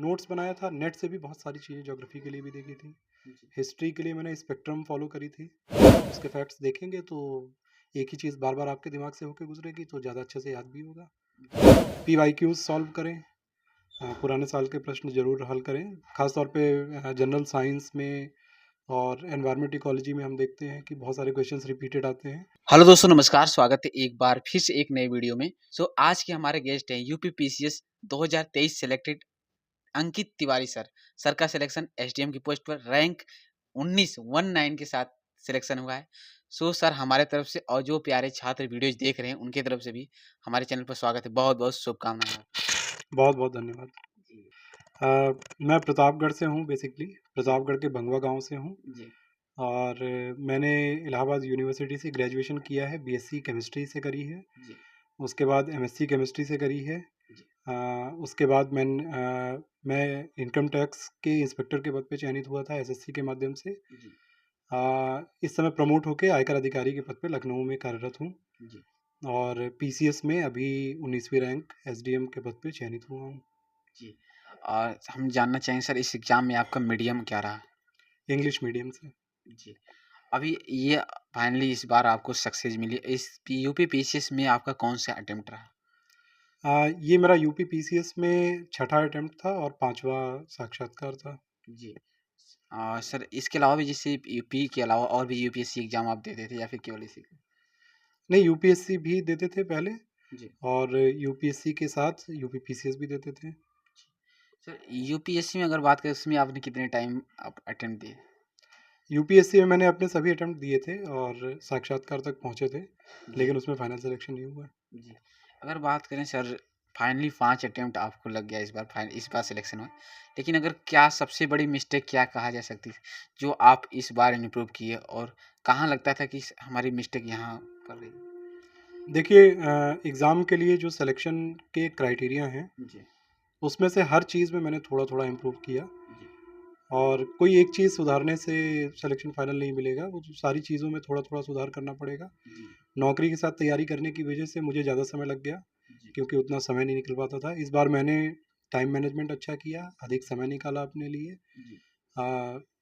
Notes बनाया था, net से भी बहुत सारी चीज़ें ज्योग्राफी के लिए भी देखी थी। जी। हिस्ट्री के लिए मैंने स्पेक्ट्रम फॉलो करी थी। उसके फैक्ट्स देखेंगे तो एक ही चीज़ बार-बार आपके दिमाग से होके गुज़रेगी तो ज़्यादा अच्छे से याद भी होगा। पीवाईक्यूज़ सॉल्व करें, पुराने साल के प्रश्न ज़रूर हल करें। ख़ास तौर पे जनरल साइंस में और एनवायरनमेंट इकोलॉजी में हम देखते हैं कि बहुत सारे क्वेश्चंस रिपीटेड आते हैं। हेलो दोस्तों, नमस्कार। स्वागत है एक बार फिर से एक नए वीडियो में। आज के हमारे गेस्ट हैं UP PCS 2023 selected Ankit Tiwari sir. Sir का सिलेक्शन एसडीएम की पोस्ट पर रैंक 19 के साथ सिलेक्शन हुआ है। सर हमारे तरफ से और जो प्यारे छात्र वीडियोज देख रहे हैं उनकी तरफ से भी हमारे चैनल पर स्वागत है। बहुत-बहुत शुभकामनाएं आपको। बहुत-बहुत धन्यवाद। जी। मैं प्रतापगढ़ से हूँ बेसिकली, प्रतापगढ़ के भंगवा गाँव से हूँ जी। और मैंने इलाहाबाद यूनिवर्सिटी से ग्रेजुएशन किया है, बीएससी केमिस्ट्री से करी है। जी। उसके बाद एमएससी केमिस्ट्री से करी है। जी। उसके बाद मैं इनकम टैक्स के इंस्पेक्टर के पद पे चयनित हुआ था एसएससी के माध्यम से। जी। इस समय प्रमोट होके आयकर अधिकारी के पद पे लखनऊ में कार्यरत हूँ जी। और पीसीएस में अभी 19वीं रैंक एसडीएम के पद पे चयनित हुआ हूँ। जी। और हम जानना चाहेंगे सर, इस एग्जाम में आपका मीडियम क्या रहा? इंग्लिश मीडियम से। जी। अभी ये फाइनली इस बार आपको सक्सेस मिली। इस यूपी पीसीएस में आपका कौन-सा अटेम्प्ट रहा? ये मेरा यूपी पीसीएस में छठा अटेम्प्ट था और 5वां साक्षात्कार था। जी। सर इसके अलावा भी जैसे यूपी के अलावा और भी यूपीएससी एग्ज़ाम आप देते थे या फिर केवल इसी को? नहीं, यूपीएससी भी देते थे पहले जी। और यूपीएससी के साथ यूपी पीसीएस भी देते थे। सर यूपीएससी में अगर बात करें उसमें आपने कितने टाइम आप अटेम्प्ट दिए? यूपीएससी में मैंने अपने सभी अटेम्प्ट दिए थे और साक्षात्कार तक पहुँचे थे, जी। लेकिन उसमें फाइनल सिलेक्शन नहीं हुआ। जी। अगर बात करें सर, फाइनली 5 अटेम्प्ट आपको लग गया इस बार सिलेक्शन हुआ। लेकिन अगर क्या सबसे बड़ी मिस्टेक क्या कहा जा सकती है, जो आप इस बार इम्प्रूव किए और कहाँ लगता था कि हमारी मिस्टेक यहाँ कर रही है? देखिए एग्ज़ाम के लिए जो सिलेक्शन के क्राइटेरिया हैं, जी। उसमें से हर चीज़ में मैंने थोड़ा-थोड़ा इम्प्रूव किया जी। और कोई एक चीज़ सुधारने से सिलेक्शन फाइनल नहीं मिलेगा, वो जो सारी चीज़ों में थोड़ा-थोड़ा सुधार करना पड़ेगा। जी। नौकरी के साथ तैयारी करने की वजह से मुझे ज़्यादा समय लग गया, जी। क्योंकि उतना समय नहीं निकल पाता था। इस बार मैंने टाइम मैनेजमेंट अच्छा किया, अधिक समय निकाला अपने लिए। जी।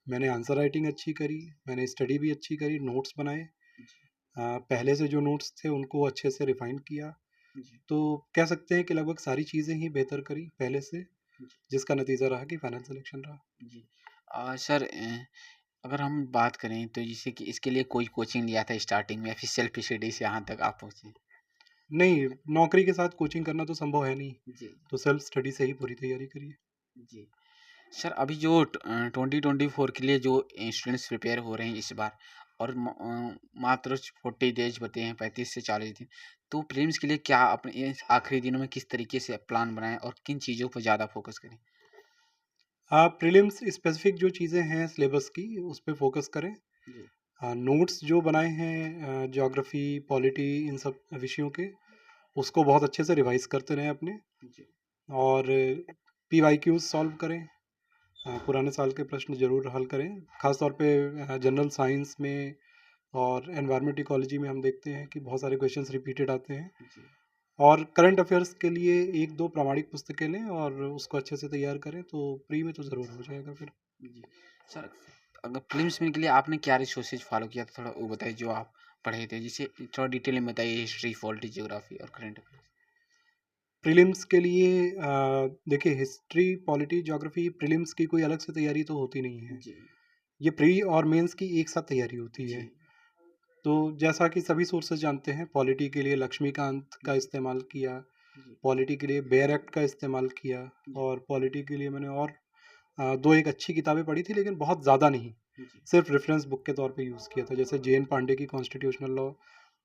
मैंने आंसर राइटिंग अच्छी करी, मैंने स्टडी भी अच्छी करी, नोट्स बनाए। जी। पहले से जो नोट्स थे उनको अच्छे से रिफ़ाइन किया। जी। तो कह सकते हैं कि लगभग सारी चीज़ें ही बेहतर करी पहले से, जी। जिसका नतीजा रहा कि फाइनल सिलेक्शन रहा। जी। सर अगर हम बात करें तो जैसे कि इसके लिए कोई कोचिंग लिया था स्टार्टिंग में या फिर सेल्फ स्टडी से यहाँ तक आप पहुँचे? नहीं, नौकरी के साथ कोचिंग करना तो संभव है नहीं, जी। तो सेल्फ स्टडी से ही पूरी तैयारी करी है। जी। सर अभी जो 2024 के लिए जो स्टूडेंट्स प्रिपेयर हो रहे हैं इस बार और मात्र 40 डेज बचे हैं, 35 से 40 दिन। तो प्रीलिम्स के लिए क्या अपने इस आखिरी दिनों में किस तरीके से प्लान बनाएँ और किन चीज़ों पर ज़्यादा फोकस करें? आप प्रीलिम्स स्पेसिफिक जो चीज़ें हैं सिलेबस की, उस पे फ़ोकस करें। जी। नोट्स जो बनाए हैं ज्योग्राफ़ी, पॉलिटी इन सब विषयों के, उसको बहुत अच्छे से रिवाइज़ करते रहें अपने जी। और पीवाईक्यूज़ सॉल्व करें। पुराने साल के प्रश्न ज़रूर हल करें। ख़ास तौर पे जनरल साइंस में और एनवायरनमेंट इकोलॉजी में हम देखते हैं कि बहुत सारे क्वेश्चंस रिपीटेड आते हैं जी। और करंट अफ़ेयर्स के लिए 1-2 प्रामाणिक पुस्तकें लें और उसको अच्छे से तैयार करें, तो प्री में तो ज़रूर हो जाएगा फिर। जी। सर अगर प्रीलिम्स में के लिए आपने क्या रिसोर्सेज़ फ़ॉलो किया था थोड़ा वो बताइए जो आप पढ़े थे? जिसे थोड़ा डिटेल में बताइए हिस्ट्री, पॉलिटी, ज्योग्राफी और करंट अफ़ेयर्स। प्रीलिम्स के लिए देखिए हिस्ट्री, पॉलिटी, ज्योग्राफ़ी प्रीलिम्स की कोई अलग से तैयारी तो होती नहीं है। जी। ये प्री और मेंस की एक साथ तैयारी होती है। जी। तो जैसा कि सभी सोर्सेज़ जानते हैं, पॉलिटी के लिए लक्ष्मीकांत का जी। इस्तेमाल किया, जी। पॉलिटी के लिए बेयर एक्ट का इस्तेमाल किया जी। और पॉलिटी के लिए मैंने और 2 एक अच्छी किताबें पढ़ी थी लेकिन बहुत ज़्यादा नहीं। जी। सिर्फ़ रेफ़रेंस बुक के तौर पे यूज़ किया था। जैसे जे एन पांडे की कॉन्स्टिट्यूशनल लॉ,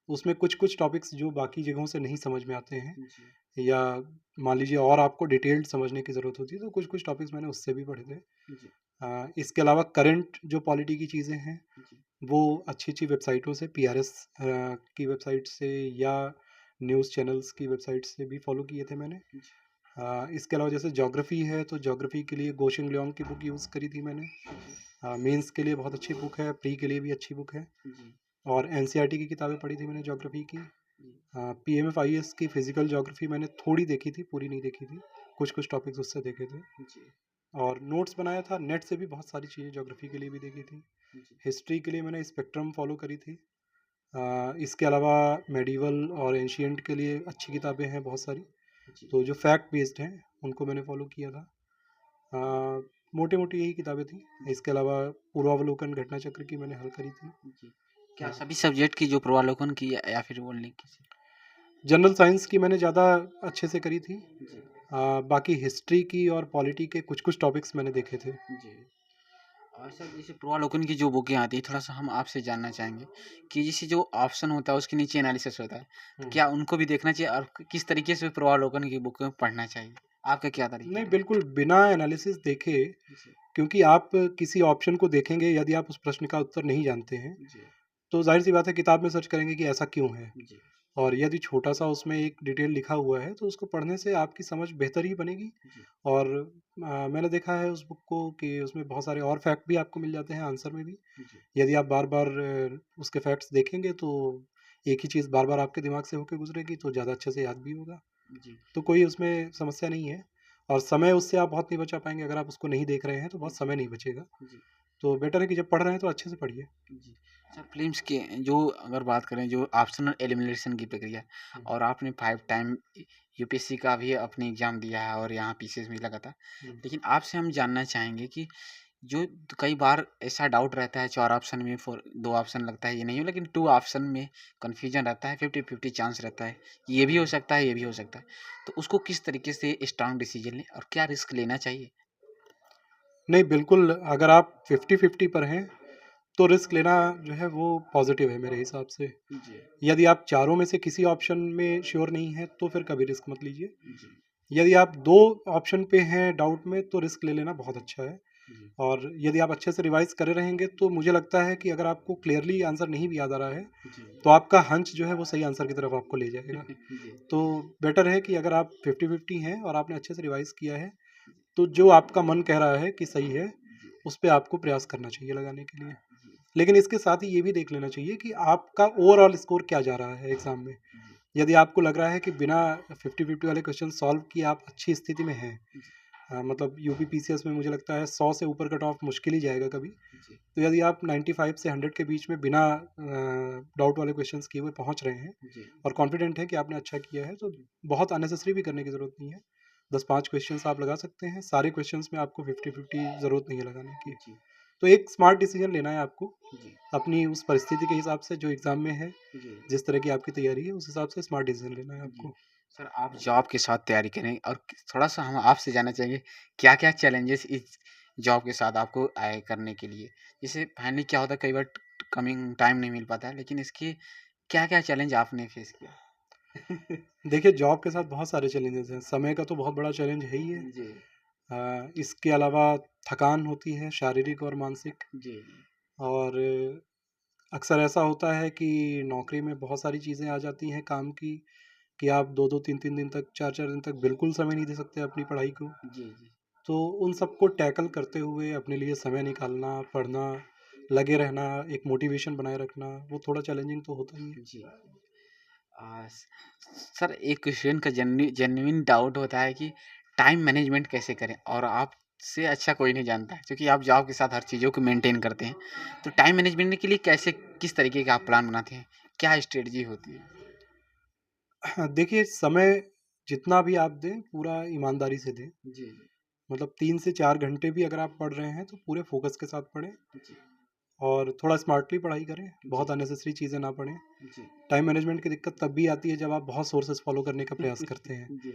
उसमें कुछ-कुछ टॉपिक्स जो बाकी जगहों से नहीं समझ में आते हैं जी। या मान लीजिए और आपको डिटेल्ड समझने की ज़रूरत होती है, तो कुछ-कुछ टॉपिक्स मैंने उससे भी पढ़े थे। जी। इसके अलावा करंट जो पॉलिटी की चीज़ें हैं, जी। वो अच्छी-अच्छी वेबसाइटों से पीआरएस की वेबसाइट से या न्यूज़ चैनल्स की वेबसाइट से भी फ़ॉलो किए थे मैंने। जी। इसके अलावा जैसे ज्योग्राफ़ी है, तो ज्योग्राफ़ी के लिए गोशिंग लियोंग की बुक यूज़ करी थी मैंने। जी। मेंस के लिए बहुत अच्छी बुक है, प्री के लिए भी अच्छी बुक है जी। और एनसीईआरटी की किताबें पढ़ी थी मैंने ज्योग्राफ़ी की। जी। पीएमएफआईएस की फ़िज़िकल ज्योग्राफ़ी मैंने थोड़ी देखी थी, पूरी नहीं देखी थी। कुछ टॉपिक्स उससे देखे थे जी, और नोट्स बनाया था। नेट से भी बहुत सारी चीज़ें ज्योग्राफी के लिए भी देखी थी। जी, हिस्ट्री के लिए मैंने स्पेक्ट्रम फॉलो करी थी। इसके अलावा मेडिवल और एंशिएंट के लिए अच्छी किताबें हैं बहुत सारी, जी, तो जो फैक्ट बेस्ड हैं उनको मैंने फॉलो किया था। मोटी मोटी यही किताबें थी। इसके अलावा पूर्वावलोकन घटना चक्र की मैंने हल करी थी। जी। क्या हाँ, सभी सब्जेक्ट की जो पूर्वावलोकन की या फिर ओनली किसी? जनरल साइंस की मैंने ज़्यादा अच्छे से करी थी। जी, बाकी हिस्ट्री की और पॉलिटी के कुछ टॉपिक्स मैंने देखे थे। जी। और सर जैसे पूर्वावलोकन की जो बुकें आती हैं थोड़ा-सा हम आपसे जानना चाहेंगे कि जैसे जो ऑप्शन होता है उसके नीचे एनालिसिस होता है, तो हम्म। क्या उनको भी देखना चाहिए और किस तरीके से पूर्वावलोकन की बुक पढ़ना चाहिए? आपका क्या तरीका नहीं, है? बिल्कुल बिना एनालिसिस देखे, जी, क्योंकि आप किसी ऑप्शन को देखेंगे, यदि आप उस प्रश्न का उत्तर नहीं जानते हैं जी, तो जाहिर सी बात है किताब में सर्च करेंगे कि ऐसा क्यों है। जी, और यदि छोटा सा उसमें एक डिटेल लिखा हुआ है तो उसको पढ़ने से आपकी समझ बेहतर ही बनेगी। जी, और मैंने देखा है उस बुक को कि उसमें बहुत सारे और फैक्ट भी आपको मिल जाते हैं आंसर में भी। जी, यदि आप बार बार उसके फैक्ट्स देखेंगे तो एक ही चीज़ बार बार आपके दिमाग से होकर गुजरेगी तो ज़्यादा अच्छे से याद भी होगा। जी, तो कोई उसमें समस्या नहीं है। और समय उससे आप बहुत नहीं बचा पाएंगे। अगर आप उसको नहीं देख रहे हैं तो बहुत समय नहीं बचेगा। जी, तो बेटर है कि जब पढ़ रहे हैं तो अच्छे से पढ़िए। जी। सर प्रीलिम्स के जो अगर बात करें जो ऑप्शनल एलिमिनेशन की प्रक्रिया हम्म, और आपने 5 टाइम यूपीएससी का भी अपनी एग्ज़ाम दिया है और यहाँ पीसीएस भी लगा था। हम्म। लेकिन आपसे हम जानना चाहेंगे कि जो कई बार ऐसा डाउट रहता है 4 ऑप्शन में 2 ऑप्शन लगता है ये नहीं हो लेकिन 2 ऑप्शन में कन्फ्यूजन रहता है 50-50 चांस रहता है। ये भी हो सकता है, ये भी हो सकता है। तो उसको किस तरीके से स्ट्रॉन्ग डिसीजन लें और क्या रिस्क लेना चाहिए? नहीं, बिल्कुल, अगर आप 50-50 पर हैं, तो रिस्क लेना जो है वो पॉज़िटिव है मेरे हिसाब से। जी, यदि आप चारों में से किसी ऑप्शन में श्योर नहीं हैं, तो फिर कभी रिस्क मत लीजिए। जी, यदि आप 2 ऑप्शन पे हैं डाउट में, तो रिस्क ले लेना बहुत अच्छा है। जी, और यदि आप अच्छे से रिवाइज़ करे रहेंगे, तो मुझे लगता है कि अगर आपको क्लियरली आंसर नहीं भी याद आ रहा है, जी, तो आपका हंच जो है वो सही आंसर की तरफ आपको ले जाएगा। जी, तो बेटर है कि अगर आप 50-50 हैं और आपने अच्छे से रिवाइज़ किया है, तो जो आपका मन कह रहा है कि सही है, जी, उस पे आपको प्रयास करना चाहिए लगाने के लिए। जी, लेकिन इसके साथ ही ये भी देख लेना चाहिए कि आपका ओवरऑल स्कोर क्या जा रहा है एग्ज़ाम में। जी, यदि आपको लग रहा है कि बिना 50-50 वाले क्वेश्चन सॉल्व किए आप अच्छी स्थिति में हैं, जी, मतलब यूपी पीसीएस में मुझे लगता है 100 से ऊपर कट ऑफ मुश्किल ही जाएगा कभी। जी, तो यदि आप 95 से 100 के बीच में बिना डाउट वाले क्वेश्चंस किए हुए पहुंच रहे हैं जी, और कॉन्फिडेंट है कि आपने अच्छा किया है, तो बहुत अननेसेसरी भी करने की ज़रूरत नहीं है। 10-5 क्वेश्चंस आप लगा सकते हैं। सारे क्वेश्चंस में आपको 50-50 ज़रूरत नहीं है लगाने की। जी, तो एक स्मार्ट डिसीजन लेना है आपको, जी, अपनी उस परिस्थिति के हिसाब से जो एग्ज़ाम में है, जी, जिस तरह की आपकी तैयारी है, उस हिसाब से स्मार्ट डिसीजन लेना है जी। आपको। सर आप जॉब के साथ तैयारी करें और थोड़ा-सा हम आपसे जानना चाहेंगे क्या-क्या चैलेंजेस इस जॉब के साथ आपको आए करने के लिए? जैसे फाइनली क्या होता है कई बार कमिंग टाइम नहीं मिल पाता है, लेकिन इसके क्या-क्या चैलेंज आपने फेस किया? देखिए, जॉब के साथ बहुत सारे चैलेंजेस हैं। समय का तो बहुत बड़ा चैलेंज है ही है। जी, इसके अलावा थकान होती है शारीरिक और मानसिक। जी, और अक्सर ऐसा होता है कि नौकरी में बहुत सारी चीज़ें आ जाती हैं काम की, कि आप 2-2 3-3 दिन तक, 4-4 दिन तक बिल्कुल समय नहीं दे सकते अपनी पढ़ाई को। जी, जी, तो उन सबको टैकल करते हुए अपने लिए समय निकालना, पढ़ना, लगे रहना, एक मोटिवेशन बनाए रखना, वो थोड़ा चैलेंजिंग तो होता ही है। जी। स सर एक क्वेश्चन का जेन्युइन डाउट होता है कि टाइम मैनेजमेंट कैसे करें? और आपसे अच्छा कोई नहीं जानता है क्योंकि आप जॉब के साथ हर चीज़ों को मेंटेन करते हैं। तो टाइम मैनेजमेंट के लिए कैसे किस तरीके का आप प्लान बनाते हैं? क्या स्ट्रेटजी होती है? देखिए, समय जितना भी आप दें, पूरा ईमानदारी से दें। जी, मतलब 3 से 4 घंटे भी अगर आप पढ़ रहे हैं, तो पूरे फ़ोकस के साथ पढ़ें जी, और थोड़ा स्मार्टली पढ़ाई करें, जी, बहुत अननेसेसरी चीज़ें ना पढ़ें। जी, टाइम मैनेजमेंट की दिक्कत तब भी आती है जब आप बहुत सोर्सेज़ फ़ॉलो करने का प्रयास करते हैं। जी,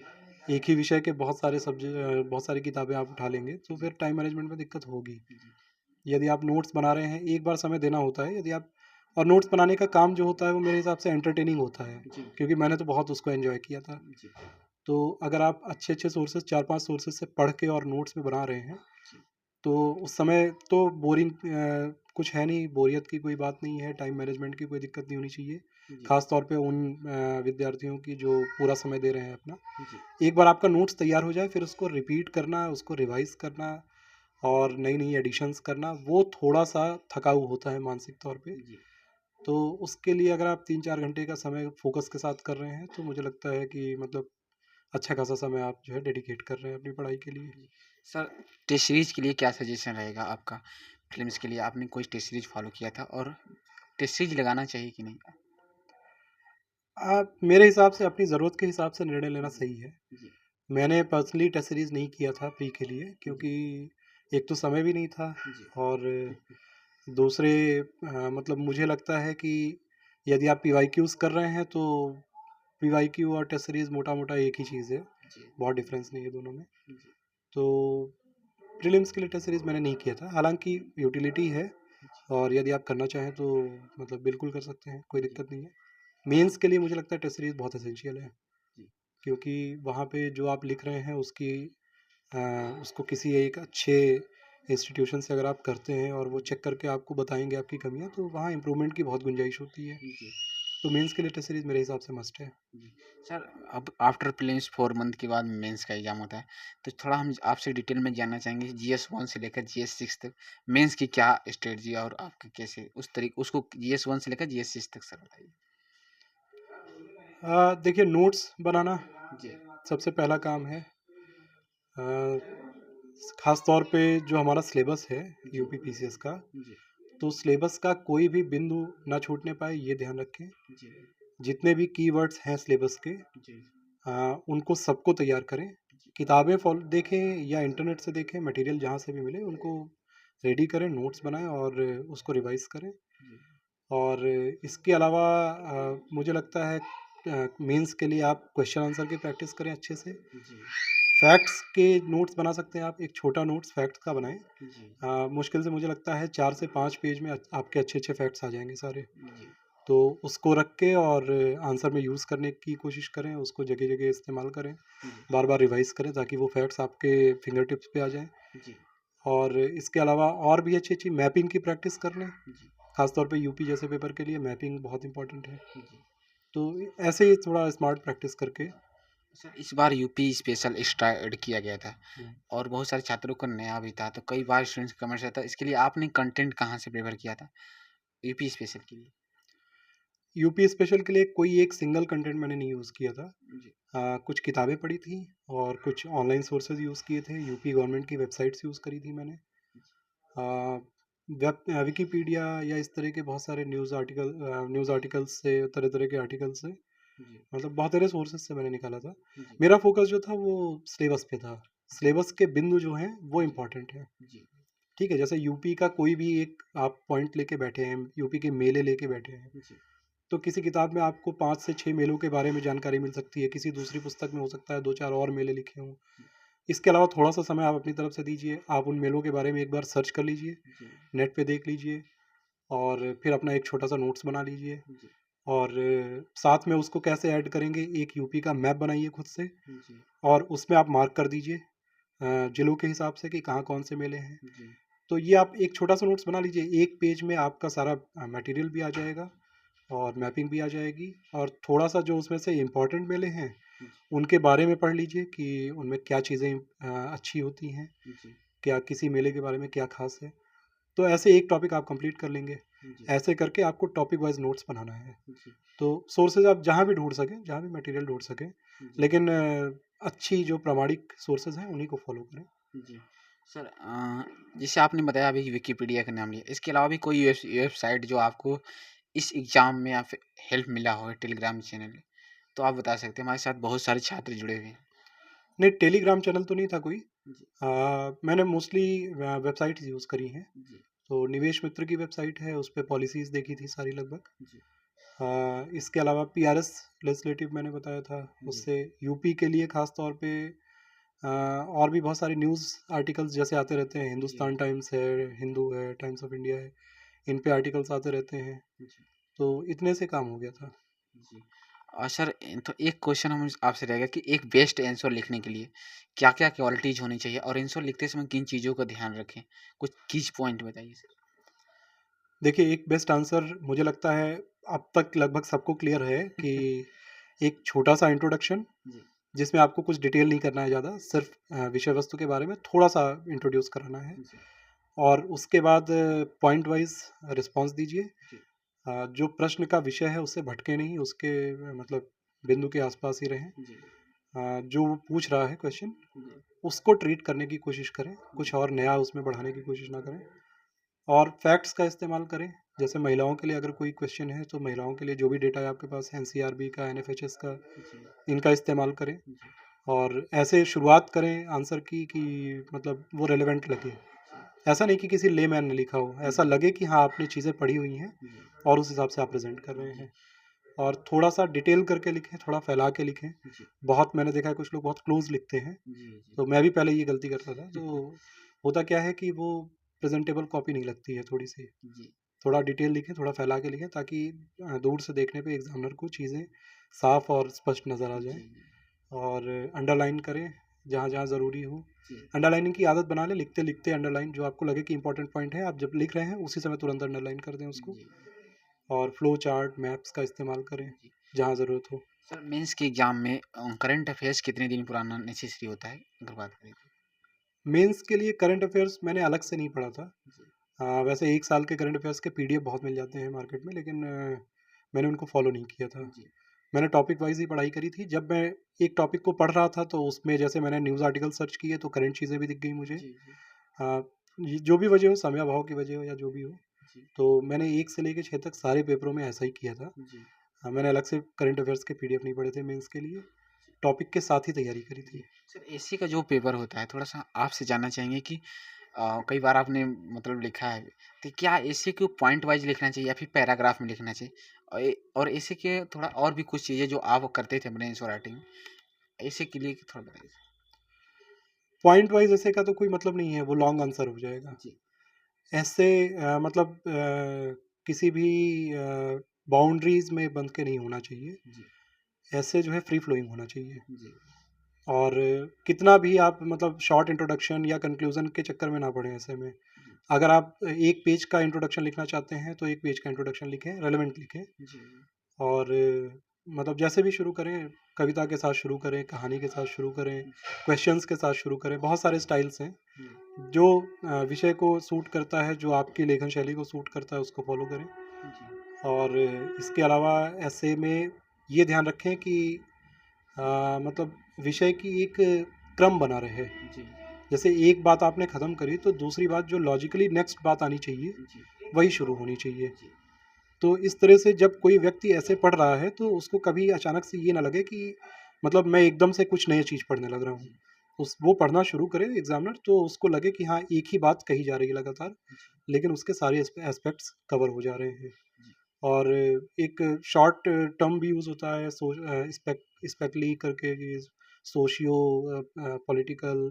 एक ही विषय के बहुत सारी किताबें आप उठा लेंगे, तो जी, फिर टाइम मैनेजमेंट में दिक्कत होगी। जी, यदि आप नोट्स बना रहे हैं, एक बार समय देना होता है। यदि आप और नोट्स बनाने का काम जो होता है, वो मेरे हिसाब से एंटरटेनिंग होता है, जी, क्योंकि मैंने तो बहुत उसको एन्जॉय किया था। जी, तो अगर आप अच्छे-अच्छे सोर्सेज़ 4-5 सोर्सेज़ से पढ़ के और नोट्स में बना रहे हैं, जी, तो उस समय तो बोरिंग कुछ है नहीं, बोरियत की कोई बात नहीं है, टाइम मैनेजमेंट की कोई दिक्कत नहीं होनी चाहिए। जी, ख़ास तौर पे उन विद्यार्थियों की जो पूरा समय दे रहे हैं अपना। जी, एक बार आपका नोट्स तैयार हो जाए, फिर उसको रिपीट करना, उसको रिवाइज़ करना और नई-नई एडिशंस करना, वो थोड़ा-सा थकाऊ होता है मानसिक तौर पे। जी, तो उसके लिए अगर आप 3-4 घंटे का समय फ़ोकस के साथ कर रहे हैं, तो मुझे लगता है कि मतलब अच्छा खासा समय आप जो है डेडिकेट कर रहे हैं अपनी पढ़ाई के लिए। सर, टेस्ट सीरीज़ के लिए क्या सजेशन रहेगा आपका? फ़िल्म्स के लिए आपने कोई टेस्ट सीरीज़ फ़ॉलो किया था और टेस्ट सीरीज़ लगाना चाहिए कि नहीं? मेरे हिसाब से अपनी ज़रूरत के हिसाब से निर्णय लेना जी, सही है। जी, मैंने पर्सनली टेस्ट सीरीज़ नहीं किया था प्री के लिए, क्योंकि एक तो समय भी नहीं था, जी, और दूसरे मतलब मुझे लगता है कि यदि आप पीवाईक्यूज़ कर रहे हैं तो पीवाईक्यू और टेस्ट सीरीज़ मोटा-मोटा एक ही चीज़ है, जी, बहुत डिफ़रेंस नहीं है दोनों में। जी, तो प्रीलिम्स के लिए टेस्ट सीरीज़ मैंने नहीं किया था, हालाँकि यूटिलिटी है, और यदि आप करना चाहें तो मतलब बिल्कुल कर सकते हैं, कोई जी, दिक्कत नहीं है। मेंस के लिए मुझे लगता है टेस्ट सीरीज़ बहुत एसेंशियल है, जी, क्योंकि वहाँ पे जो आप लिख रहे हैं अ, उसको किसी एक अच्छे इंस्टीट्यूशन से अगर आप करते हैं और वो चेक करके आपको बताएँगे आपकी कमियाँ, तो वहाँ इम्प्रूवमेंट की बहुत गुंजाइश होती है। जी, तो मेंस के लिए टेस्ट सीरीज़ मेरे हिसाब से मस्ट है। जी। सर, अब आफ्टर प्रीलिम्स 4 मंथ के बाद मेंस का एग्ज़ाम होता है, तो थोड़ा हम आपसे डिटेल में जानना चाहेंगे जीएस 1 से लेकर जीएस 6 तक मेंस की क्या स्ट्रेटजी है और आपका कैसे उसको जीएस 1 से लेकर जीएस 6 तक सर बताइए? देखिए, नोट्स बनाना जी, सबसे पहला काम है। अ, ख़ास तौर पे जो हमारा सिलेबस है जी, यूपी पीसीएस का, जी, तो सिलेबस का कोई भी बिंदु ना छूटने पाए, ये ध्यान रखें। जी, जितने भी कीवर्ड्स हैं सिलेबस के, जी, उनको सबको तैयार करें। जी, किताबें फॉलो देखें या इंटरनेट से देखें, मटेरियल जहाँ से भी मिले उनको रेडी करें, नोट्स बनाएँ और उसको रिवाइज़ करें। जी, और इसके अलावा मुझे लगता है मेंस के लिए आप क्वेश्चन आंसर की प्रैक्टिस करें अच्छे से। जी, फैक्ट्स के नोट्स बना सकते हैं आप, एक छोटा नोट्स फैक्ट्स का बनाएँ। जी, मुश्किल से मुझे लगता है 4 से 5 पेज में आपके अच्छे-अच्छे फैक्ट्स आ जाएँगे सारे। जी, तो उसको रख के और आंसर में यूज़ करने की कोशिश करें, उसको जगह-जगह इस्तेमाल करें, जी, बार-बार रिवाइज़ करें ताकि वो फैक्ट्स आपके फिंगर टिप्स पे आ जाएँ। जी, और इसके अलावा और भी अच्छी-अच्छी मैपिंग की प्रैक्टिस कर लें, जी, ख़ास तौर पे यूपी जैसे पेपर के लिए मैपिंग बहुत इम्पोर्टेंट है। जी। तो ऐसे ही थोड़ा स्मार्ट प्रैक्टिस करके। सर, इस बार यूपी स्पेशल एक्स्ट्रा ऐड किया गया था हुँ। और बहुत सारे छात्रों को नया भी था, तो कई बार स्टूडेंट्स का कमेंट्स आता है, इसके लिए आपने कंटेंट कहाँ से प्रेफ़र किया था यूपी स्पेशल के लिए? यूपी स्पेशल के लिए कोई एक सिंगल कंटेंट मैंने नहीं यूज़ किया था। जी, कुछ किताबें पढ़ी थी और कुछ ऑनलाइन सोर्सेज़ यूज़ किए थे, यूपी गवर्नमेंट की वेबसाइट्स यूज़ करी थी मैंने। अ, विकिपीडिया या इस तरह के बहुत सारे न्यूज़ आर्टिकल्स से, तरह-तरह के आर्टिकल से, जी, मतलब बहुत सारे सोर्सेज़ से मैंने निकाला था। जी, मेरा फ़ोकस जो था वो सिलेबस पे था। जी, सिलेबस के बिंदु जो हैं वो जी, इम्पोर्टेंट हैं। जी, ठीक है? जैसे यूपी का कोई भी एक आप पॉइंट लेके बैठे हैं, यूपी के मेले लेके बैठे हैं, जी, तो किसी किताब में आपको 5 से 6 मेलों के बारे में जानकारी मिल सकती है, किसी दूसरी पुस्तक में हो सकता है 2-4 और मेले लिखे हों। इसके अलावा थोड़ा-सा समय आप अपनी तरफ से दीजिए, आप उन मेलों के बारे में एक बार सर्च कर लीजिए, जी, नेट पे देख लीजिए, और फिर अपना एक छोटा-सा नोट्स बना लीजिए, जी, और साथ में उसको कैसे ऐड करेंगे, एक यूपी का मैप बनाइए खुद से, जी, और उसमें आप मार्क कर दीजिए जिलों के हिसाब से कि कहाँ कौन से मेले हैं। जी, तो ये आप एक छोटा-सा नोट्स बना लीजिए, एक पेज में आपका सारा मटेरियल भी आ जाएगा और मैपिंग भी आ जाएगी, और थोड़ा-सा जो उसमें से इम्पोर्टेंट मेले हैं, जी, उनके बारे में पढ़ लीजिए कि उनमें क्या चीज़ें अच्छी होती हैं, जी, क्या किसी मेले के बारे में क्या ख़ास है। तो ऐसे एक टॉपिक आप कंप्लीट कर लेंगे। जी, ऐसे करके आपको टॉपिक वाइज़ नोट्स बनाना है। जी, तो सोर्सेज़ आप जहाँ भी ढूँढ सकें, जहाँ भी मटेरियल ढूँढ सकें, जी, लेकिन अच्छी जो प्रामाणिक सोर्सेज़ हैं, उन्हीं को फ़ॉलो करें। जी। सर, जैसे आपने बताया अभी विकिपीडिया का नाम लिया, इसके अलावा भी कोई वेबसाइट जो आपको इस एग्ज़ाम में या फिर हेल्प मिला हो टेलीग्राम चैनल, तो आप बता सकते हैं? हमारे साथ बहुत सारे छात्र जुड़े हुए हैं। नहीं, टेलीग्राम चैनल तो नहीं था कोई। जी, मैंने मोस्टली वेबसाइट्स यूज़ करी हैं। जी, तो निवेश मित्र की वेबसाइट है, उस पे पॉलिसीज़ देखी थी सारी लगभग। जी, इसके अलावा पीआरएस लेजिस्लेटिव मैंने बताया था, जी, उससे यूपी के लिए ख़ास तौर पे और भी बहुत सारे न्यूज़ आर्टिकल्स जैसे आते रहते हैं, जी, हिंदुस्तान टाइम्स है, हिंदू है, टाइम्स ऑफ इंडिया है, इन पे आर्टिकल्स आते रहते हैं। जी, तो इतने से काम हो गया था। जी। और सर, तो एक क्वेश्चन हम आपसे रहेगा कि एक बेस्ट आंसर लिखने के लिए क्या-क्या क्वालिटीज़ होनी चाहिए और आंसर लिखते समय किन चीज़ों का ध्यान रखें? कुछ कीज़ पॉइंट बताइए सर। देखिए, एक बेस्ट आंसर मुझे लगता है अब तक लगभग सबको क्लियर है कि एक छोटा-सा इंट्रोडक्शन, जी, जिसमें आपको कुछ डिटेल नहीं करना है ज़्यादा, सिर्फ़ विषय वस्तु के बारे में थोड़ा-सा इंट्रोड्यूस कराना है, जी, और उसके बाद पॉइंट वाइज़ रिस्पॉन्स दीजिए। जी, जो प्रश्न का विषय है उससे भटके नहीं, उसके मतलब बिंदु के आस-पास ही रहें। जी, जो वो पूछ रहा है क्वेश्चन जी, उसको ट्रीट करने की कोशिश करें, कुछ और नया उसमें बढ़ाने की कोशिश ना करें और फैक्ट्स का इस्तेमाल करें। जैसे महिलाओं के लिए अगर कोई क्वेश्चन है तो महिलाओं के लिए जो भी डेटा है आपके पास एनसीआरबी का, एनएफएचएस का, जी, इनका इस्तेमाल करें जी, और ऐसे शुरुआत करें आंसर की कि मतलब वो रेलेवेंट लगे। ऐसा नहीं कि किसी लेमैन ने लिखा हो, ऐसा जी, लगे कि हाँ आपने चीज़ें पढ़ी हुई हैं जी, और उस हिसाब से आप प्रेजेंट कर रहे जी, हैं। और थोड़ा-सा डिटेल करके लिखें, थोड़ा फैला के लिखें। जी, बहुत मैंने देखा है कुछ लोग बहुत क्लोज़ लिखते हैं, जी, जी, तो मैं भी पहले ये गलती करता था। तो होता क्या है कि वो प्रेज़ेंटेबल कॉपी नहीं लगती है थोड़ी-सी। जी, थोड़ा डिटेल लिखें, थोड़ा फैला के लिखें ताकि दूर से देखने पे एग्ज़ामिनर को चीज़ें साफ़ और स्पष्ट नज़र आ जाएँ। जी, और अंडरलाइन करें जहाँ-जहाँ ज़रूरी हो। जी, अंडरलाइनिंग की आदत बना लें, लिखते-लिखते अंडरलाइन जो आपको लगे कि इम्पोर्टेंट पॉइंट है, आप जब लिख रहे हैं उसी समय तुरंत अंडरलाइन कर दें उसको। जी, और फ्लो चार्ट, मैप्स का इस्तेमाल करें जी। जहाँ ज़रूरत हो। सर मेंस के एग्जाम में करंट अफेयर्स कितने दिन पुराना नेसेसरी होता है अगर बात करें तो? मेंस के लिए करंट अफ़ेयर्स मैंने अलग से नहीं पढ़ा था। जी, वैसे 1 साल के करंट अफ़ेयर्स के पीडीएफ बहुत मिल जाते हैं मार्केट में, लेकिन मैंने उनको फ़ॉलो नहीं किया था। जी, मैंने टॉपिक वाइज़ ही पढ़ाई करी थी। जब मैं एक टॉपिक को पढ़ रहा था तो उसमें जैसे मैंने न्यूज़ आर्टिकल सर्च किए तो करंट चीज़ें भी दिख गई मुझे। जी, जी, अ, ये जो भी वजह हो, समयाभाव की वजह हो या जो भी हो, जी, तो मैंने 1 से लेके 6 तक सारे पेपरों में ऐसा ही किया था। जी, मैंने अलग से करंट अफ़ेयर्स के पीडीएफ नहीं पढ़े थे मेंस के लिए, टॉपिक के साथ ही तैयारी करी जी। थी। सर एसी का जो पेपर होता है थोड़ा-सा आपसे जानना चाहेंगे कि कई बार आपने मतलब लिखा है, तो क्या एसे को पॉइंट वाइज़ लिखना चाहिए या फिर पैराग्राफ में लिखना चाहिए? और एसे के थोड़ा और भी कुछ चीज़ें जो आप करते थे अपने आंसर राइटिंग में, ऐसे के लिए थोड़ा बताइए? पॉइंट वाइज़ ऐसे का तो कोई मतलब नहीं है, वो लॉन्ग आंसर हो जाएगा। जी, ऐसे मतलब किसी भी बाउंड्रीज़ में बंध के नहीं होना चाहिए। जी, ऐसे जो है फ्री फ्लोइंग होना चाहिए। जी, और कितना भी आप मतलब शॉर्ट इंट्रोडक्शन या कंक्लूज़न के चक्कर में ना पड़ें ऐसे में। जी, अगर आप 1 पेज का इंट्रोडक्शन लिखना चाहते हैं, तो 1 पेज का इंट्रोडक्शन लिखें, रेलेवेंट लिखें। जी, और मतलब जैसे भी शुरू करें, कविता के साथ शुरू करें, कहानी के साथ शुरू करें, जी, क्वेश्चन्स के साथ शुरू करें। बहुत सारे स्टाइल्स हैं। जी, जो विषय को सूट करता है, जो आपकी लेखन शैली को सूट करता है, उसको फ़ॉलो करें। जी, और इसके अलावा ऐसे में ये ध्यान रखें कि मतलब विषय की एक क्रम बना रहे। जी, जैसे एक बात आपने ख़त्म करी तो दूसरी बात जो लॉजिकली नेक्स्ट बात आनी चाहिए, जी, वही शुरू होनी चाहिए। जी, तो इस तरह से जब कोई व्यक्ति ऐसे पढ़ रहा है तो उसको कभी अचानक से ये ना लगे कि मतलब मैं एकदम से कुछ नई चीज़ पढ़ने लग रहा हूँ। जी, उस वो पढ़ना शुरू करे एग्ज़ामिनर तो उसको लगे कि हाँ, एक ही बात कही जा रही है लगातार, जी, लेकिन उसके सारे एस्पेक्ट्स कवर हो जा रहे हैं। जी, और एक शॉर्ट टर्म भी यूज़ होता है स्पेकली करके कि सोशियो पॉलिटिकल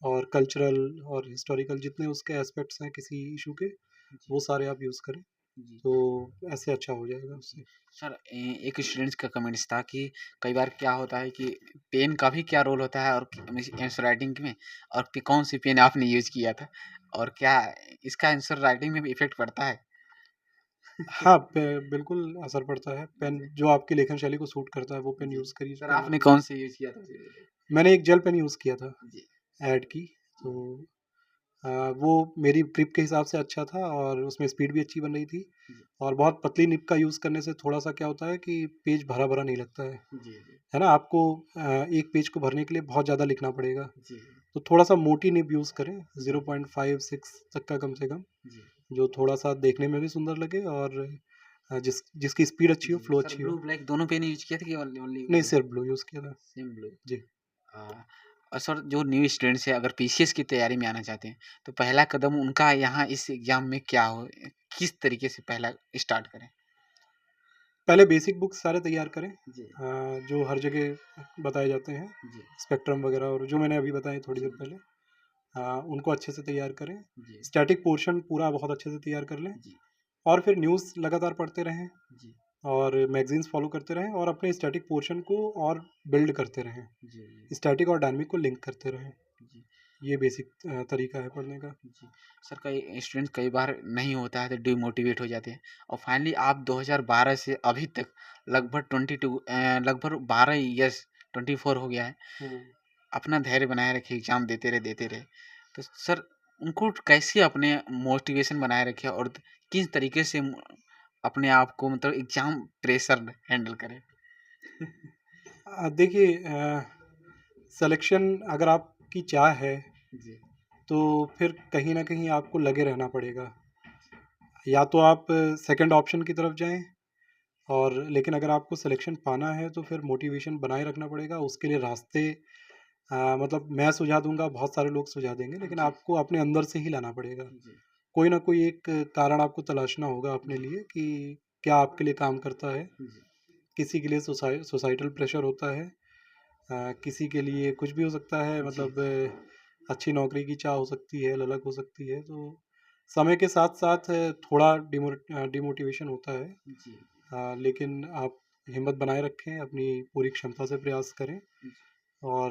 और कल्चरल और हिस्टोरिकल जितने उसके एस्पेक्ट्स हैं किसी इशू के, जी, वो सारे आप यूज़ करें, जी, तो ऐसे अच्छा हो जाएगा जी। उससे। सर एक स्टूडेंट्स का कमेंट्स था कि कई बार क्या होता है कि पेन का भी क्या रोल होता है और आंसर राइटिंग में और कौन सी पेन आपने यूज़ किया था? और क्या इसका आंसर राइटिंग में भी इफ़ेक्ट पड़ता है? हाँ, बिल्कुल असर पड़ता है। पेन जी, जो आपकी लेखन शैली को सूट करता है, वो पेन जी। यूज़ करिए सर करना आपने चाहिए। कौन-सी यूज़ किया था? जी, मैंने एक जेल पेन यूज़ किया था, जी, ऐड की, जी, तो अ, वो मेरी ग्रिप के हिसाब से अच्छा था और उसमें स्पीड भी अच्छी बन रही थी। जी, और बहुत पतली निब का यूज़ करने से थोड़ा-सा क्या होता है कि पेज भरा-भरा नहीं लगता जी, जी, है ना? आपको एक पेज को भरने के लिए बहुत ज़्यादा लिखना पड़ेगा। जी, तो थोड़ा-सा मोटी निब यूज़ करें, जी, 0.56 तक का कम से कम, जी, जो थोड़ा-सा देखने में भी सुंदर लगे और जिसकी स्पीड अच्छी हो, जी। फ्लो सर अच्छी ब्लू, हो। ब्लैक दोनों पेन यूज़ किए थे कि ओनली ओनली नहीं, ब्लू? सिर्फ ब्लू यूज़ किया था। Same blue. जी। हाँ, और सर जो न्यू स्टूडेंट्स हैं अगर पीसीएस की तैयारी में आना चाहते हैं, तो पहला कदम उनका यहाँ इस एग्ज़ाम में क्या हो? किस तरीके से पहला स्टार्ट करें? पहले बेसिक बुक्स सारे तैयार करें, जी, जो हर जगह बताए जाते हैं, जी, स्पेक्ट्रम वगैरह और जो मैंने अभी बताए थोड़ी जी, देर पहले। उनको अच्छे से तैयार करें। जी, स्टैटिक पोर्शन पूरा बहुत अच्छे से तैयार कर लें जी, और फिर न्यूज़ लगातार पढ़ते रहें जी, और मैगज़ीन्स फ़ॉलो करते रहें और अपने स्टैटिक पोर्शन को और बिल्ड करते रहें। जी, स्टैटिक और डायनामिक को लिंक करते रहें। जी, ये बेसिक तरीका है पढ़ने का। जी। सर कई स्टूडेंट्स कई बार नहीं होता है तो डिमोटिवेट हो जाते हैं और फाइनली आप 2012 से अभी तक लगभग लगभग 12 इयर्स 24 हो गया है। हुँ। अपना धैर्य बनाए रखे, एग्ज़ाम देते रहे। तो सर उनको कैसे अपने मोटिवेशन बनाए रखें और किस तरीके से अपने आप को मतलब एग्ज़ाम प्रेशर हैंडल करें? देखिए, सिलेक्शन अगर आपकी चाह है जी, तो फिर कहीं न कहीं आपको लगे रहना पड़ेगा। या तो आप सेकंड ऑप्शन की तरफ जाएँ और लेकिन अगर आपको सिलेक्शन पाना है तो फिर मोटिवेशन बनाए रखना पड़ेगा। उसके लिए रास्ते मतलब मैं सुझाव दूँगा, बहुत सारे लोग सुझाव देंगे, लेकिन जी, आपको अपने अंदर से ही लाना पड़ेगा। जी, कोई ना कोई एक कारण आपको तलाशना होगा अपने जी, लिए कि क्या आपके लिए काम करता है। जी, किसी के लिए सोसाइटल प्रेशर होता है, किसी के लिए कुछ भी हो सकता है, जी, मतलब अच्छी नौकरी की चाह हो सकती है, ललक हो सकती है। तो समय के साथ-साथ थोड़ा डिमोटिवेशन होता है। जी, लेकिन आप हिम्मत बनाए रखें, अपनी पूरी क्षमता से प्रयास करें जी। और